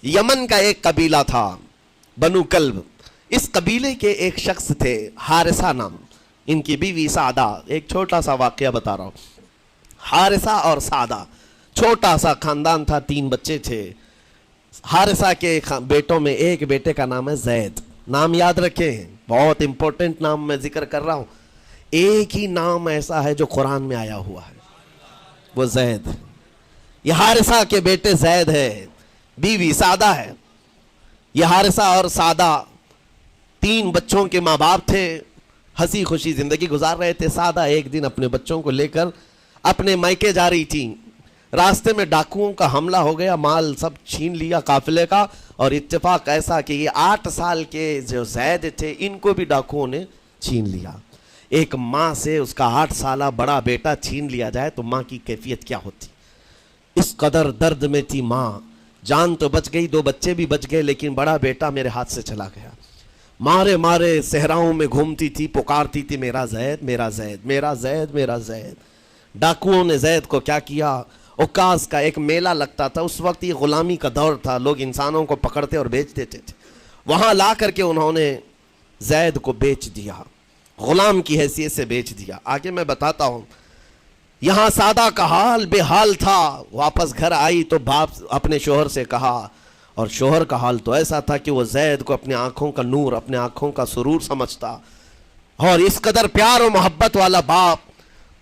یمن کا ایک قبیلہ تھا بنو کلب. اس قبیلے کے ایک شخص تھے حارثہ نام, ان کی بیوی سعدہ. ایک چھوٹا سا واقعہ بتا رہا ہوں. حارثہ اور سعدہ چھوٹا سا خاندان تھا, 3 بچے تھے. حارثہ کے بیٹوں میں ایک بیٹے کا نام ہے زید. نام یاد رکھیں, بہت امپورٹنٹ نام میں ذکر کر رہا ہوں. ایک ہی نام ایسا ہے جو قرآن میں آیا ہوا ہے, وہ زید. یہ حارثہ کے بیٹے زید ہے, بیوی سعدہ ہے. یہ حارثہ اور سعدہ 3 بچوں کے ماں باپ تھے, ہنسی خوشی زندگی گزار رہے تھے. سعدہ ایک دن اپنے بچوں کو لے کر اپنے مائکے جا رہی تھی. راستے میں ڈاکوؤں کا حملہ ہو گیا, مال سب چھین لیا قافلے کا. اور اتفاق ایسا کہ یہ 8 سال کے جو زید تھے ان کو بھی ڈاکوؤں نے چھین لیا. ایک ماں سے اس کا 8 سالہ بڑا بیٹا چھین لیا جائے تو ماں کی کیفیت کیا ہوتی. اس قدر درد میں تھی ماں. جان تو بچ گئی, 2 بچے بھی بچ گئے, لیکن بڑا بیٹا میرے ہاتھ سے چلا گیا. مارے مارے صحراؤں میں گھومتی تھی, پکارتی تھی میرا زید میرا زید میرا زید میرا زید. ڈاکوؤں نے زید کو کیا کیا, عکاظ کا ایک میلہ لگتا تھا اس وقت, یہ غلامی کا دور تھا, لوگ انسانوں کو پکڑتے اور بیچ دیتے تھے. وہاں لا کر کے انہوں نے زید کو بیچ دیا, غلام کی حیثیت سے بیچ دیا. آگے میں بتاتا ہوں. یہاں سعدہ کا حال بے حال تھا. واپس گھر آئی تو باپ اپنے شوہر سے کہا, اور شوہر کا حال تو ایسا تھا کہ وہ زید کو اپنے آنکھوں کا نور, اپنے آنکھوں کا سرور سمجھتا. اور اس قدر پیار و محبت والا باپ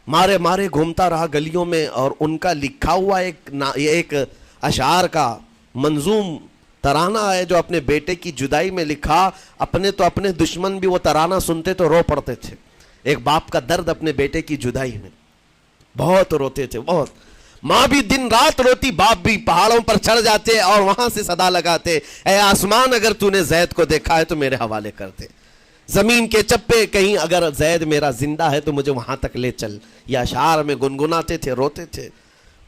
مارے مارے گھومتا رہا گلیوں میں. اور ان کا لکھا ہوا ایک اشعار کا منظوم ترانہ ہے جو اپنے بیٹے کی جدائی میں لکھا. اپنے دشمن بھی وہ ترانہ سنتے تو رو پڑتے تھے. ایک باپ کا درد اپنے بیٹے کی جدائی میں, بہت روتے تھے بہت. ماں بھی دن رات روتی, باپ بھی پہاڑوں پر چڑھ جاتے اور وہاں سے صدا لگاتے, اے آسمان اگر تو نے زید کو دیکھا ہے تو میرے حوالے کر دے. زمین کے چپے کہیں اگر زید میرا زندہ ہے تو مجھے وہاں تک لے چل. یہ اشعار میں گنگناتے تھے, روتے تھے.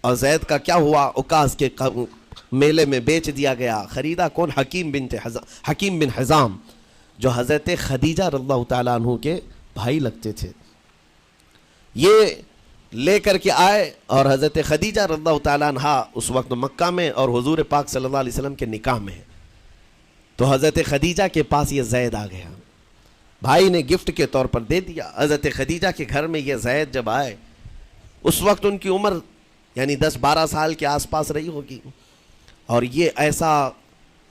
اور زید کا کیا ہوا, عکاظ کے میلے میں بیچ دیا گیا. خریدا کون, حکیم بن حزام, جو حضرت خدیجہ رضی اللہ تعالیٰ عنہ کے بھائی لگتے تھے. یہ لے کر کے آئے اور حضرت خدیجہ رضی اللہ تعالیٰ عنہ اس وقت مکہ میں اور حضور پاک صلی اللہ علیہ وسلم کے نکاح میں. تو حضرت خدیجہ کے پاس یہ زید آ گیا, بھائی نے گفٹ کے طور پر دے دیا. حضرت خدیجہ کے گھر میں یہ زید جب آئے, اس وقت ان کی عمر یعنی 10-12 سال کے آس پاس رہی ہوگی. اور یہ ایسا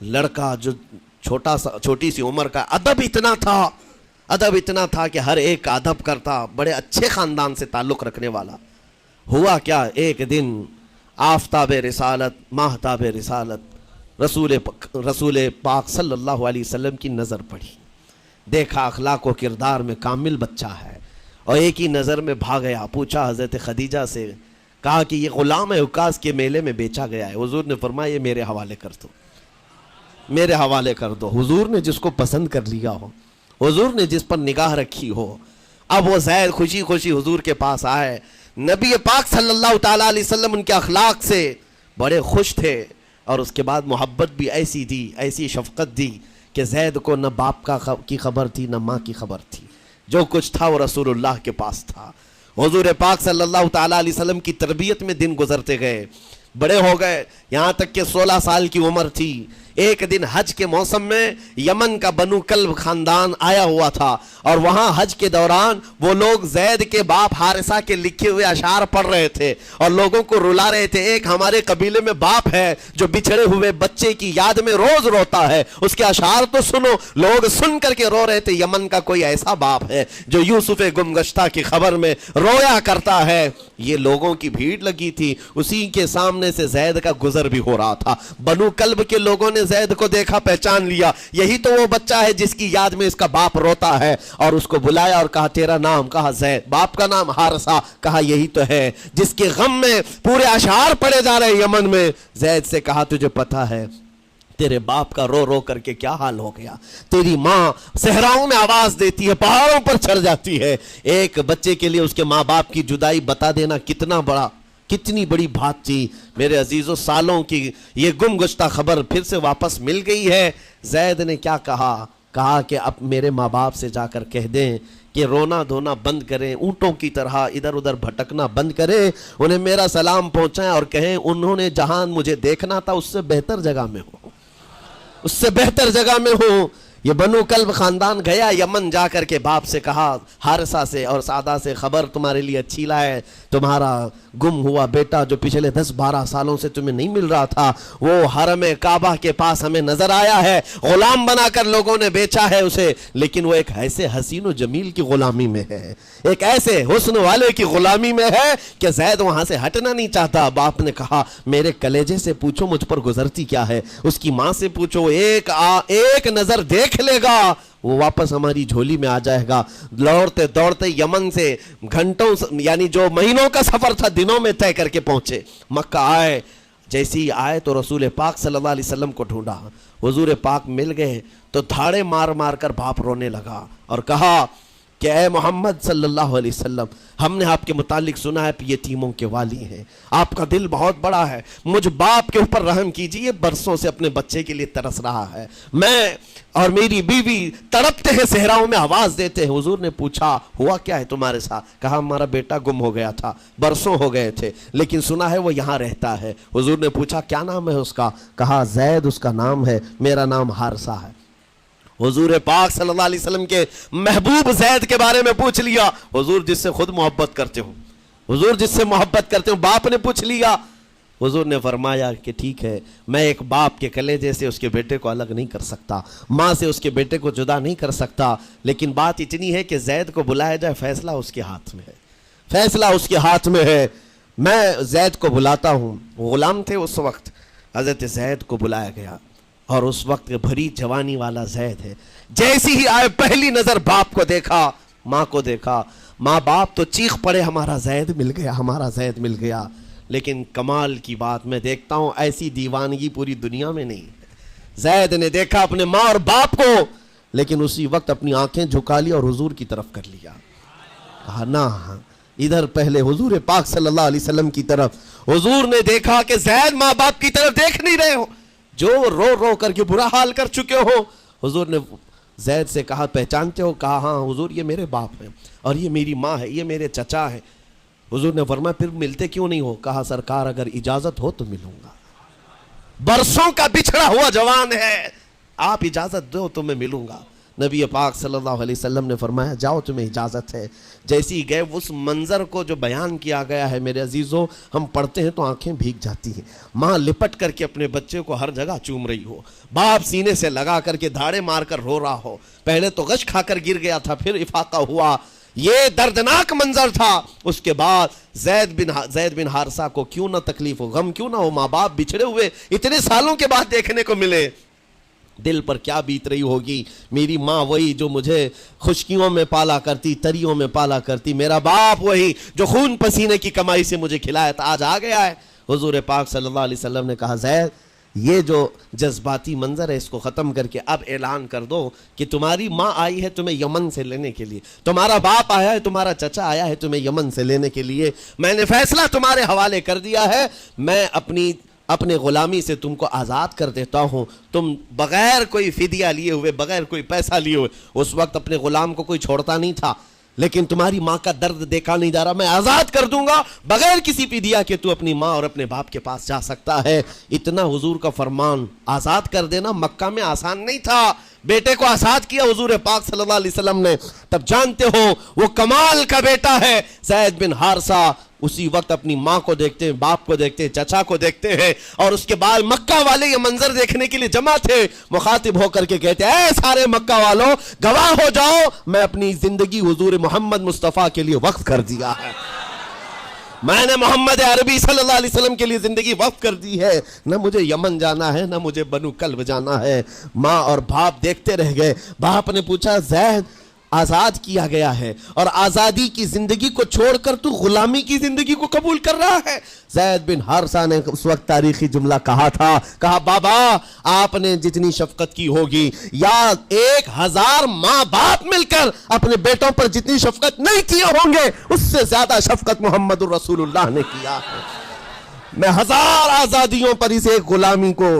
لڑکا جو چھوٹی سی عمر کا, ادب اتنا تھا کہ ہر ایک ادب کرتا, بڑے اچھے خاندان سے تعلق رکھنے والا. ہوا کیا, ایک دن آفتاب رسالت, ماہتاب رسالت رسول پاک صلی اللہ علیہ وسلم کی نظر پڑی. دیکھا اخلاق و کردار میں کامل بچہ ہے, اور ایک ہی نظر میں بھاگ گیا. پوچھا حضرت خدیجہ سے, کہا کہ یہ غلام ہے, عکاظ کے میلے میں بیچا گیا ہے. حضور نے فرمایا یہ میرے حوالے کر دو, میرے حوالے کر دو. حضور نے جس کو پسند کر لیا ہو, حضور نے جس پر نگاہ رکھی ہو. اب وہ زید خوشی خوشی حضور کے پاس آئے. نبی پاک صلی اللہ تعالیٰ علیہ وسلم ان کے اخلاق سے بڑے خوش تھے, اور اس کے بعد محبت بھی ایسی دی, ایسی شفقت دی کہ زید کو نہ باپ کی خبر تھی نہ ماں کی خبر تھی. جو کچھ تھا وہ رسول اللہ کے پاس تھا. حضور پاک صلی اللہ تعالیٰ علیہ وسلم کی تربیت میں دن گزرتے گئے, بڑے ہو گئے, یہاں تک کہ 16 سال کی عمر تھی. ایک دن حج کے موسم میں یمن کا بنو کلب خاندان آیا ہوا تھا, اور وہاں حج کے دوران وہ لوگ زید کے باپ حارثہ کے لکھے ہوئے اشعار پڑھ رہے تھے اور لوگوں کو رلا رہے تھے. ایک ہمارے قبیلے میں باپ ہے جو بچھڑے ہوئے بچے کی یاد میں روز روتا ہے, اس کے اشعار تو سنو. لوگ سن کر کے رو رہے تھے, یمن کا کوئی ایسا باپ ہے جو یوسف گمگشتہ کی خبر میں رویا کرتا ہے. یہ لوگوں کی بھیڑ لگی تھی, اسی کے سامنے سے زید کا گزر بھی ہو رہا تھا. بنو کلب کے لوگوں نے زید کو دیکھا, پہچان لیا, یہی تو وہ بچہ ہے جس کی یاد میں اس کا باپ روتا ہے. اور اس کو بلایا اور کہا تیرا نام, کہا زید. باپ کا نام حارثہ, کہا یہی تو ہے جس کے غم میں پورے اشعار پڑے جا رہے یمن میں. زید سے کہا تجھے پتا ہے تیرے باپ کا رو رو کر کے کیا حال ہو گیا؟ تیری ماں صحراؤں میں آواز دیتی ہے, پہاڑوں پر چڑھ جاتی ہے. ایک بچے کے لیے اس کے ماں باپ کی جدائی بتا دینا کتنی بڑی بات تھی. میرے عزیزوں, سالوں کی یہ گم گشتہ خبر پھر سے واپس مل گئی ہے. زید نے کیا کہا کہ اب میرے ماں باپ سے جا کر کہہ دیں کہ رونا دھونا بند کریں, اونٹوں کی طرح ادھر ادھر بھٹکنا بند کریں, انہیں میرا سلام پہنچائیں اور کہیں انہوں نے جہاں مجھے دیکھنا تھا اس سے بہتر جگہ میں ہو. اس سے بہتر جگہ میں ہوں. یہ بنو کلب خاندان گیا یمن، جا کر کے باپ سے کہا، حارثہ سے اور سعدہ سے، خبر تمہارے لیے اچھی لائے، تمہارا گم ہوا بیٹا جو پچھلے 10-12 سالوں سے تمہیں نہیں مل رہا تھا، وہ حرم کعبہ کے پاس ہمیں نظر آیا ہے، غلام بنا کر لوگوں نے بیچا ہے اسے، لیکن وہ ایک ایسے حسین و جمیل کی غلامی میں ہے، ایک ایسے حسن والے کی غلامی میں ہے کہ زید وہاں سے ہٹنا نہیں چاہتا. باپ نے کہا میرے کلیجے سے پوچھو مجھ پر گزرتی کیا ہے، اس کی ماں سے پوچھو، ایک نظر دیکھ لے گا وہ واپس ہماری جھولی میں آ جائے گا. دوڑتے دوڑتے یمن سے گھنٹوں، یعنی جو مہینوں کا سفر تھا، دنوں میں طے کر کے پہنچے. مکہ آئے، جیسے ہی آئے تو رسول پاک صلی اللہ علیہ وسلم کو ڈھونڈا. حضور پاک مل گئے تو دھاڑے مار مار کر باپ رونے لگا اور کہا کہ اے محمد صلی اللہ علیہ وسلم، ہم نے آپ کے متعلق سنا ہے یتیموں کے والی ہیں، آپ کا دل بہت بڑا ہے، مجھ باپ کے اوپر رحم کیجئے، برسوں سے اپنے بچے کے لیے ترس رہا ہے، میں اور میری بیوی تڑپتے ہیں، صحراؤں میں آواز دیتے ہیں. حضور نے پوچھا ہوا کیا ہے تمہارے ساتھ؟ کہا ہمارا بیٹا گم ہو گیا تھا، برسوں ہو گئے تھے، لیکن سنا ہے وہ یہاں رہتا ہے. حضور نے پوچھا کیا نام ہے اس کا؟ کہا زید اس کا نام ہے، میرا نام حارثہ ہے. حضور پاک صلی اللہ علیہ وسلم کے محبوب زید کے بارے میں پوچھ لیا. حضور جس سے خود محبت کرتے ہو، حضور جس سے محبت کرتے ہو، باپ نے پوچھ لیا. حضور نے فرمایا کہ ٹھیک ہے، میں ایک باپ کے کلیجے سے اس کے بیٹے کو الگ نہیں کر سکتا، ماں سے اس کے بیٹے کو جدا نہیں کر سکتا، لیکن بات اتنی ہے کہ زید کو بلایا جائے، فیصلہ اس کے ہاتھ میں ہے، فیصلہ اس کے ہاتھ میں ہے. میں زید کو بلاتا ہوں. غلام تھے اس وقت، حضرت زید کو بلایا گیا اور اس وقت بھری جوانی والا زید ہے. جیسی ہی آئے پہلی نظر باپ کو دیکھا، ماں کو دیکھا، ماں باپ تو چیخ پڑے ہمارا زید مل گیا، ہمارا زید مل گیا. لیکن کمال کی بات میں دیکھتا ہوں ایسی دیوانگی پوری دنیا میں نہیں ہے. زید نے دیکھا اپنے ماں اور باپ کو، لیکن اسی وقت اپنی آنکھیں جھکا لی اور حضور کی طرف کر لیا. کہا نہ، ادھر پہلے حضور پاک صلی اللہ علیہ وسلم کی طرف. حضور نے دیکھا کہ زید ماں باپ کی طرف دیکھ نہیں رہے ہو، جو رو رو کر کے برا حال کر چکے ہو. حضور نے زید سے کہا پہچانتے ہو؟ کہا ہاں حضور یہ میرے باپ ہیں اور یہ میری ماں ہے، یہ میرے چچا ہے. حضور نے فرمایا پھر ملتے کیوں نہیں ہو؟ کہا سرکار اگر اجازت ہو تو ملوں گا، برسوں کا بچھڑا ہوا جوان ہے، آپ اجازت دو تو میں ملوں گا. نبی پاک صلی اللہ علیہ وسلم نے فرمایا جاؤ تمہیں اجازت ہے. جیسی گئے اس منظر کو جو بیان کیا گیا ہے میرے عزیزوں، ہم پڑھتے ہیں تو آنکھیں بھیگ جاتی ہیں. ماں لپٹ کر کے اپنے بچے کو ہر جگہ چوم رہی ہو، باپ سینے سے لگا کر کے دھاڑے مار کر رو رہا ہو. پہلے تو غش کھا کر گر گیا تھا، پھر افاقہ ہوا. یہ دردناک منظر تھا. اس کے بعد زید بن حارثہ کو کیوں نہ تکلیف ہو، غم کیوں نہ ہو، ماں باپ بچھڑے ہوئے اتنے سالوں کے بعد دیکھنے کو ملے، دل پر کیا بیت رہی ہوگی. میری ماں وہی جو مجھے خشکیوں میں پالا کرتی، تریوں میں پالا کرتی، میرا باپ وہی جو خون پسینے کی کمائی سے مجھے کھلایا تھا، آج آ گیا ہے. حضور پاک صلی اللہ علیہ وسلم نے کہا زید یہ جو جذباتی منظر ہے اس کو ختم کر کے اب اعلان کر دو کہ تمہاری ماں آئی ہے تمہیں یمن سے لینے کے لیے، تمہارا باپ آیا ہے، تمہارا چچا آیا ہے تمہیں یمن سے لینے کے لیے. میں نے فیصلہ تمہارے حوالے کر دیا ہے، میں اپنے غلامی سے تم کو آزاد کر دیتا ہوں. تم بغیر کوئی فدیہ لیے ہوئے، بغیر کوئی پیسہ لیے ہوئے، اس وقت اپنے غلام کو کوئی چھوڑتا نہیں تھا، لیکن تمہاری ماں کا درد دیکھا نہیں جا رہا، میں آزاد کر دوں گا بغیر کسی فدیہ کے، تو اپنی ماں اور اپنے باپ کے پاس جا سکتا ہے. اتنا حضور کا فرمان. آزاد کر دینا مکہ میں آسان نہیں تھا. بیٹے کو آزاد کیا حضور پاک صلی اللہ علیہ وسلم نے. تب جانتے ہو وہ کمال کا بیٹا ہے زید بن حارثہ. اسی وقت اپنی ماں کو دیکھتے ہیں، باپ کو دیکھتے ہیں، چچا کو دیکھتے ہیں، اور اس کے بعد مکہ والے یہ منظر دیکھنے کے لیے جمع تھے. مخاطب ہو کر کے کہتے ہیں اے سارے مکہ والوں گواہ ہو جاؤ، میں اپنی زندگی حضور محمد مصطفیٰ کے لیے وقف کر دیا ہے. میں نے محمد عربی صلی اللہ علیہ وسلم کے لیے زندگی وقف کر دی ہے. نہ مجھے یمن جانا ہے، نہ مجھے بنو کلب جانا ہے. ماں اور باپ دیکھتے رہ گئے. باپ نے پوچھا زید آزاد کیا گیا ہے اور آزادی کی زندگی کو چھوڑ کر تو غلامی کی زندگی کو قبول کر رہا ہے؟ زید بن حارثہ نے اس وقت تاریخی جملہ کہا تھا، کہا بابا آپ نے جتنی شفقت کی ہوگی یا 1000 ماں باپ مل کر اپنے بیٹوں پر جتنی شفقت نہیں کیے ہوں گے، اس سے زیادہ شفقت محمد الرسول اللہ نے کیا ہے. میں ہزار آزادیوں پر اس ایک غلامی کو،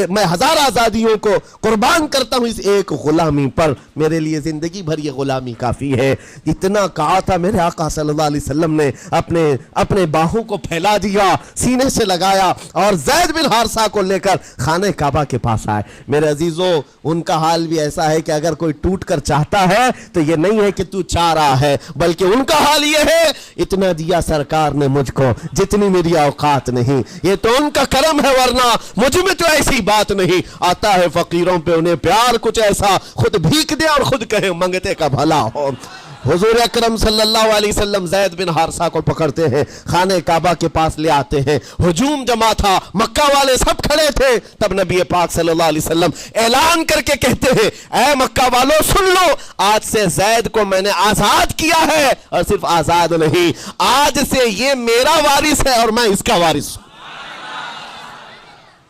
میں ہزار آزادیوں کو قربان کرتا ہوں اس ایک غلامی پر، میرے لیے زندگی بھر یہ غلامی کافی ہے۔ اتنا کہا تھا میرے آقا صلی اللہ علیہ وسلم نے اپنے باہوں کو پھیلا دیا، سینے سے لگایا اور زید بن حارثہ کو لے کر خانہ کعبہ کے پاس آئے۔ میرے عزیزو، ان کا حال بھی ایسا ہے کہ اگر کوئی ٹوٹ کر چاہتا ہے تو یہ نہیں ہے کہ تو چاہ رہا ہے، بلکہ ان کا حال یہ ہے اتنا دیا سرکار نے مجھ کو جتنی میری اوقات نہیں، یہ تو ان کا کرم ہے، ورنہ مجھ میں تو ایسی بات نہیں۔ آتا ہے فقیروں پہ انہیں پیار کچھ ایسا، خود بھیک دے اور خود کہے منگتے کا بھلا ہو۔ حضور اکرم صلی اللہ علیہ وسلم زید بن حارثہ کو پکڑتے ہیں، خانہ کعبہ کے پاس لے آتے ہیں، ہجوم جمع تھا، مکہ والے سب کھڑے تھے۔ تب نبی پاک صلی اللہ علیہ وسلم اعلان کر کے کہتے ہیں، اے مکہ والوں سن لو، آج سے زید کو میں نے آزاد کیا ہے، اور صرف آزاد نہیں، آج سے یہ میرا وارث ہے اور میں اس کا وارث ہوں،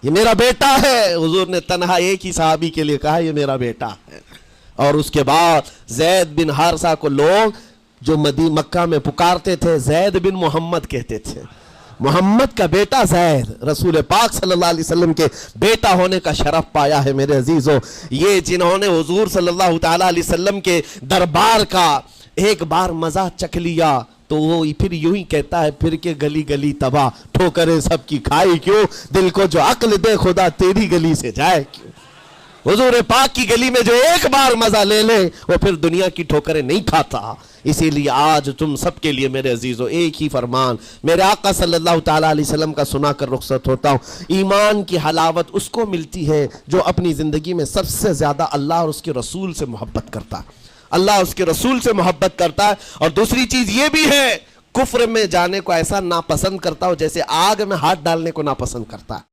یہ میرا بیٹا ہے۔ حضور نے تنہا ایک ہی صحابی کے لیے کہا یہ میرا بیٹا ہے۔ اور اس کے بعد زید بن حارثہ کو لوگ جو مکہ میں پکارتے تھے زید بن محمد کہتے تھے، محمد کا بیٹا زید، رسول پاک صلی اللہ علیہ وسلم کے بیٹا ہونے کا شرف پایا ہے۔ میرے عزیزو، یہ جنہوں نے حضور صلی اللہ تعالیٰ علیہ وسلم کے دربار کا ایک بار مزہ چکھ لیا تو وہ پھر یوں ہی کہتا ہے، پھر کے گلی گلی تباہ، ٹھوکریں سب کی کھائی کیوں، دل کو جو عقل دے خدا تیری گلی سے جائے کیوں۔ حضور پاک کی گلی میں جو ایک بار مزہ لے لے وہ پھر دنیا کی ٹھوکریں نہیں کھاتا۔ اسی لیے آج تم سب کے لیے میرے عزیزو ایک ہی فرمان میرے آقا صلی اللہ تعالیٰ علیہ وسلم کا سنا کر رخصت ہوتا ہوں۔ ایمان کی حلاوت اس کو ملتی ہے جو اپنی زندگی میں سب سے زیادہ اللہ اور اس کے رسول سے محبت کرتا ہے، اللہ اس کے رسول سے محبت کرتا ہے۔ اور دوسری چیز یہ بھی ہے، کفر میں جانے کو ایسا ناپسند کرتا ہو جیسے آگ میں ہاتھ ڈالنے کو ناپسند کرتا ہے۔